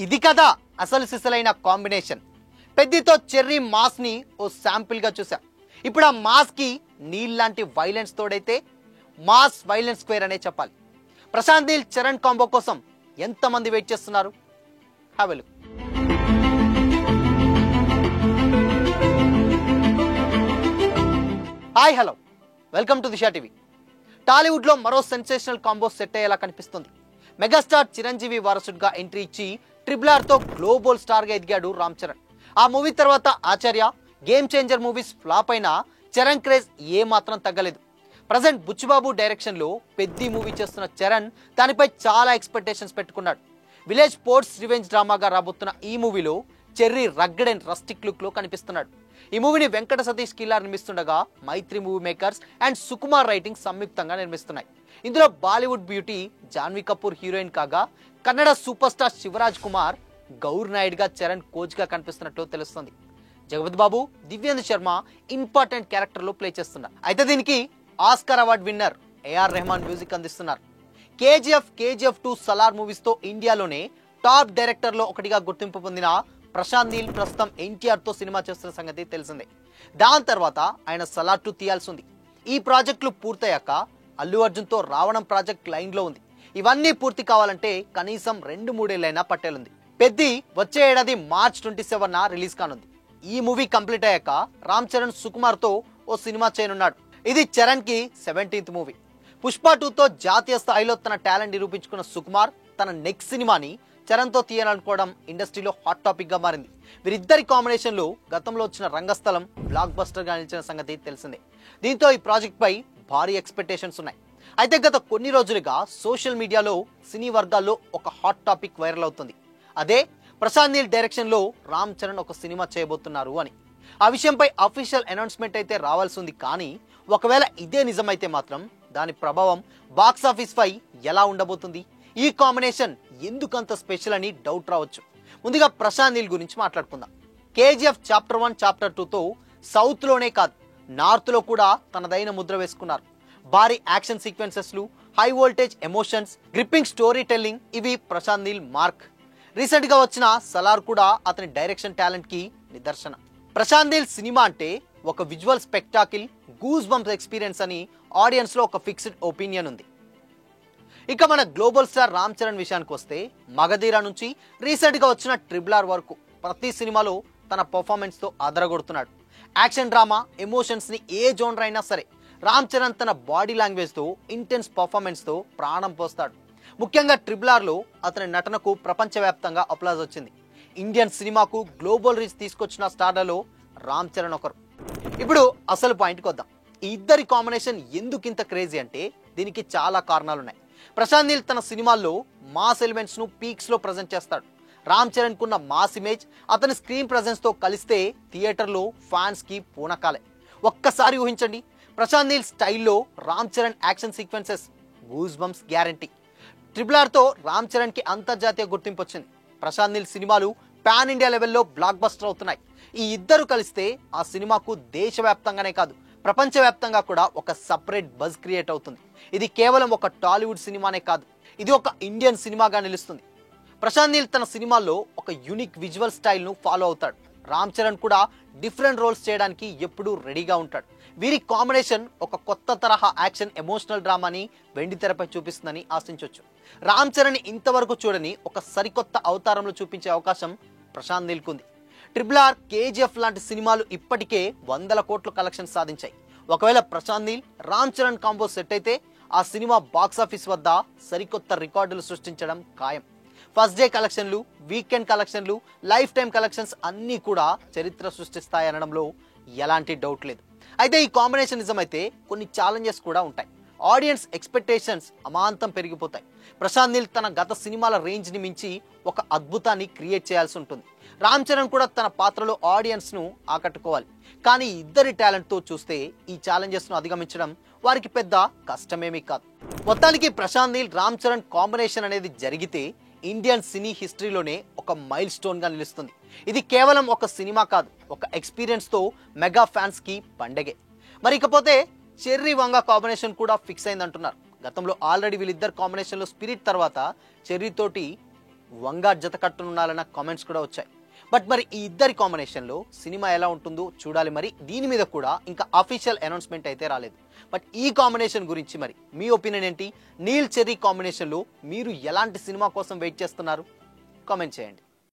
ఇది కదా అసలు సిసలైన కాంబినేషన్. పెద్దితో చెర్రీ మాస్ ని ఓ శాంపిల్ గా చూసాం. ఇప్పుడు ఆ మాస్ కి నీళ్ళంటి వైలెన్స్ తోడైతే మాస్ వైలెన్స్ స్క్వేర్ అనే చెప్పాలి. ప్రశాంత్ నీల్ చరణ్ కాంబో కోసం ఎంతమంది వెయిట్ చేస్తున్నారు? Have a look. Hi hello, welcome to Disha TV. Tollywood లో మరో సెన్సేషనల్ కాంబో సెట్ అయ్యేలా కనిపిస్తుంది. మెగాస్టార్ చిరంజీవి వారసుడిగా ఎంట్రీ ఇచ్చి RRR తో గ్లోబల్ స్టార్ గా ఎదిగాడు రామ్ చరణ్. ఆ మూవీ తర్వాత ఆచార్య, గేమ్ చేంజర్ మూవీస్ ఫ్లాప్ అయినా చరణ్ క్రేజ్ ఏ మాత్రం తగ్గలేదు. ప్రజెంట్ బుచ్చిబాబు డైరెక్షన్ లో పెద్ది మూవీ చేస్తున్న చరణ్ దానిపై చాలా ఎక్స్పెక్టేషన్స్ పెట్టుకున్నాడు. విలేజ్ స్పోర్ట్స్ రివెంజ్ డ్రామాగా రాబోతున్న ఈ మూవీలో Cherry rugged and rustic look లో కనిపిస్తున్నాడు. ఈ మూవీని వెంకట సతీష్ కిల్లార్ నిర్మిస్తుండగా Mythri movie makers and Sukumar writing సంయుక్తంగా నిర్మిస్తున్నాయి. ఇందులో బాలీవుడ్ బ్యూటీ జాన్వీ కపూర్ హీరోయిన్ కాగా కన్నడ సూపర్ స్టార్ శివరాజ్ కుమార్ గౌర్ నాయుడు గా చరణ్ కోచ్ గా కనిపిస్తున్నట్లు తెలుస్తుంది. జగపతి బాబు, దివ్యేంద్ర శర్మ ఇంపార్టెంట్ క్యారెక్టర్ లో ప్లే చేస్తున్నారు. అయితే దీనికి Oscar award winner AR Rahman music అందిస్తున్నారు. KGF 2 సలార్ మూవీస్ తో ఇండియాలోనే టాప్ డైరెక్టర్ లో ఒకటిగా గుర్తింపు పొందిన ప్రశాంత్ నీల్ ప్రస్తుతం NTR తో సినిమా చేస్తున్న సంగతి తెలిసిందే. దాని తర్వాత ఆయన సలార్ 2 తీయాల్సి ఉంది. ఈ ప్రాజెక్టులు పూర్తయ్యాక అల్లు అర్జున్ తో రావణం ప్రాజెక్ట్ లైన్ లో ఉంది. ఇవన్నీ పూర్తి కావాలంటే కనీసం 2-3 ఏళ్ళైనా పట్టేలుంది. పెద్ది వచ్చే ఏడాది March 27న రిలీజ్ కానుంది. ఈ మూవీ కంప్లీట్ అయ్యాక రామ్ చరణ్ సుకుమార్ తో ఓ సినిమా చేయనున్నాడు. ఇది చరణ్ కి 17th మూవీ. పుష్ప 2తో జాతీయ స్థాయిలో తన టాలెంట్ నిరూపించుకున్న సుకుమార్ తన నెక్స్ట్ సినిమాని చరణ్ తో తీయాలనుకోవడం ఇండస్ట్రీలో హాట్ టాపిక్ గా మారింది. వీరిద్దరి కాంబినేషన్ లో గతంలో వచ్చిన రంగస్థలం బ్లాక్ బస్టర్ గా నిలిచిన సంగతి తెలిసిందే. దీంతో ఈ ప్రాజెక్ట్ పై భారీ ఎక్స్పెక్టేషన్స్ ఉన్నాయి. అయితే గత కొన్ని రోజులుగా సోషల్ మీడియాలో సినీ వర్గాల్లో ఒక హాట్ టాపిక్ వైరల్ అవుతుంది. అదే ప్రశాంత్ నీల్ డైరెక్షన్ లో రామ్ చరణ్ ఒక సినిమా చేయబోతున్నారు అని. ఆ విషయంపై అఫీషియల్ అనౌన్స్మెంట్ అయితే రావాల్సి ఉంది. కానీ ఒకవేళ ఇదే నిజమైతే మాత్రం దాని ప్రభావం బాక్స్ ఆఫీస్ పై ఎలా ఉండబోతుంది? ఈ కాంబినేషన్ ఎందుకంత స్పెషల్ అని డౌట్ రావచ్చు. ముందుగా ప్రశాంత్ నీల్ గురించి మాట్లాడుకుందాం. KGF Chapter 1, Chapter 2తో సౌత్ లోనే కాదు నార్త్ లో కూడా తనదైన ముద్ర వేసుకున్నారు. భారీ యాక్షన్ సీక్వెన్సెస్లు, high voltage emotions, gripping story telling ఇవి ప్రశాంత్ నీల్ మార్క్. రీసెంట్ గా వచ్చిన సలార్ కూడా అతని డైరెక్షన్ టాలెంట్ కి నిదర్శన. ప్రశాంత్ నీల్ సినిమా అంటే ఒక visual spectacle, goose bumps experience అని ఆడియన్స్ లో ఒక ఫిక్స్డ్ ఒపీనియన్ ఉంది. ఇక మన గ్లోబల్ స్టార్ రామ్ చరణ్ విషయానికి వస్తే మగధీర నుంచి రీసెంట్ గా వచ్చిన RRR వరకు ప్రతి సినిమాలో తన పర్ఫార్మెన్స్ తో అదరగొడుతున్నాడు. యాక్షన్, డ్రామా, ఎమోషన్స్ ని ఏ జోనర్ అయినా సరే రామ్ చరణ్ తన బాడీ లాంగ్వేజ్ తో, ఇంటెన్స్ పర్ఫార్మెన్స్ తో ప్రాణం పోస్తాడు. ముఖ్యంగా RRR లో అతని నటనకు ప్రపంచవ్యాప్తంగా అప్లాజ్ వచ్చింది. ఇండియన్ సినిమాకు గ్లోబల్ రీచ్ తీసుకొచ్చిన స్టార్లలో రామ్ చరణ్ ఒకరు. ఇప్పుడు అసలు పాయింట్కి వద్దాం. ఈ ఇద్దరి కాంబినేషన్ ఎందుకు ఇంత క్రేజీ అంటే దీనికి చాలా కారణాలున్నాయి. ప్రశాంత్ నీల్ తన సినిమాల్లో మాస్ ఎలిమెంట్స్ ను పీక్స్ లో ప్రజెంట్ చేస్తాడు. రామ్ చరణ్ కున్న మాస్ ఇమేజ్ అతని స్క్రీన్ ప్రెజెన్స్ తో కలిస్తే థియేటర్ లో ఫ్యాన్స్ కి పూనకాలే. ఒక్కసారి ఊహించండి, ప్రశాంత్ నీల్ స్టైల్లో Ram Charan action sequences, goose bumps guarantee. RRR తో రామ్ చరణ్ కి అంతర్జాతీయ గుర్తింపు వచ్చింది. ప్రశాంత్ నీల్ సినిమాలు పాన్ ఇండియా లెవెల్లో బ్లాక్ బస్టర్ అవుతున్నాయి. ఈ ఇద్దరు కలిస్తే ఆ సినిమాకు దేశవ్యాప్తంగానే కాదు ప్రపంచవ్యాప్తంగా కూడా ఒక సపరేట్ బజ్ క్రియేట్ అవుతుంది. ఇది కేవలం ఒక టాలీవుడ్ సినిమానే కాదు, ఇది ఒక ఇండియన్ సినిమాగా నిలుస్తుంది. ప్రశాంత్ నీల్ తన సినిమాల్లో ఒక యూనిక్ విజువల్ స్టైల్ ను ఫాలో అవుతాడు. రామ్ చరణ్ కూడా డిఫరెంట్ రోల్స్ చేయడానికి ఎప్పుడూ రెడీగా ఉంటాడు. వీరి కాంబినేషన్ ఒక కొత్త తరహా యాక్షన్, ఎమోషనల్ డ్రామాని వెండి తెరపై చూపిస్తుందని ఆశించవచ్చు. రామ్ చరణ్ ఇంతవరకు చూడని ఒక సరికొత్త అవతారంలో చూపించే అవకాశం ప్రశాంత్ నీల్ కుంది. RRR, KGF లాంటి సినిమాలు ఇప్పటికే 100 కోట్ల కలెక్షన్ సాధించాయి. ఒకవేళ ప్రశాంత్ నీల్, రామ్ చరణ్ కాంబో సెట్ అయితే ఆ సినిమా బాక్స్ ఆఫీస్ వద్ద సరికొత్త రికార్డులు సృష్టించడం ఖాయం. ఫస్ట్ డే కలెక్షన్లు, వీకెండ్ కలెక్షన్లు, లైఫ్ టైం కలెక్షన్స్ అన్నీ కూడా చరిత్ర సృష్టిస్తాయనడంలో ఎలాంటి డౌట్ లేదు. అయితే ఈ కాంబినేషన్ నిజమైతే కొన్ని ఛాలెంజెస్ కూడా ఉంటాయి. ఆడియన్స్ ఎక్స్పెక్టేషన్స్ అమాంతం పెరిగిపోతాయి. ప్రశాంత్ నీల్ తన గత సినిమాల రేంజ్ ని మించి ఒక అద్భుతాన్ని క్రియేట్ చేయాల్సి ఉంటుంది. రామ్ చరణ్ కూడా తన పాత్రలో ఆడియన్స్ ను ఆకట్టుకోవాలి. కానీ ఇద్దరి టాలెంట్ తో చూస్తే ఈ ఛాలెంజెస్ ను అధిగమించడం వారికి పెద్ద కష్టమేమీ కాదు. మొత్తానికి ప్రశాంత్ నీల్, రామ్ చరణ్ కాంబినేషన్ అనేది జరిగితే ఇండియన్ సినీ హిస్టరీలోనే ఒక మైల్ స్టోన్ గా నిలుస్తుంది. ఇది కేవలం ఒక సినిమా కాదు, ఒక ఎక్స్పీరియన్స్ తో మెగా ఫ్యాన్స్ కి పండగే. మరి ఇకపోతే చెర్రీ వంగ కాంబినేషన్ కూడా ఫిక్స్ అయింది అంటున్నారు. గతంలో ఆల్రెడీ వీళ్ళిద్దరు కాంబినేషన్ లో స్పిరిట్ తర్వాత చెర్రీ తోటి వంగా జత కట్టనున్నారన్న కామెంట్స్ కూడా వచ్చాయి. బట్ మరి ఈ ఇద్దరి కాంబినేషన్లో సినిమా ఎలా ఉంటుందో చూడాలి. మరి దీని మీద కూడా ఇంకా అఫీషియల్ అనౌన్స్మెంట్ అయితే రాలేదు. బట్ ఈ కాంబినేషన్ గురించి మరి మీ ఒపీనియన్ ఏంటి? నీల్ చెర్రీ కాంబినేషన్లో మీరు ఎలాంటి సినిమా కోసం వెయిట్ చేస్తున్నారు? కామెంట్ చేయండి.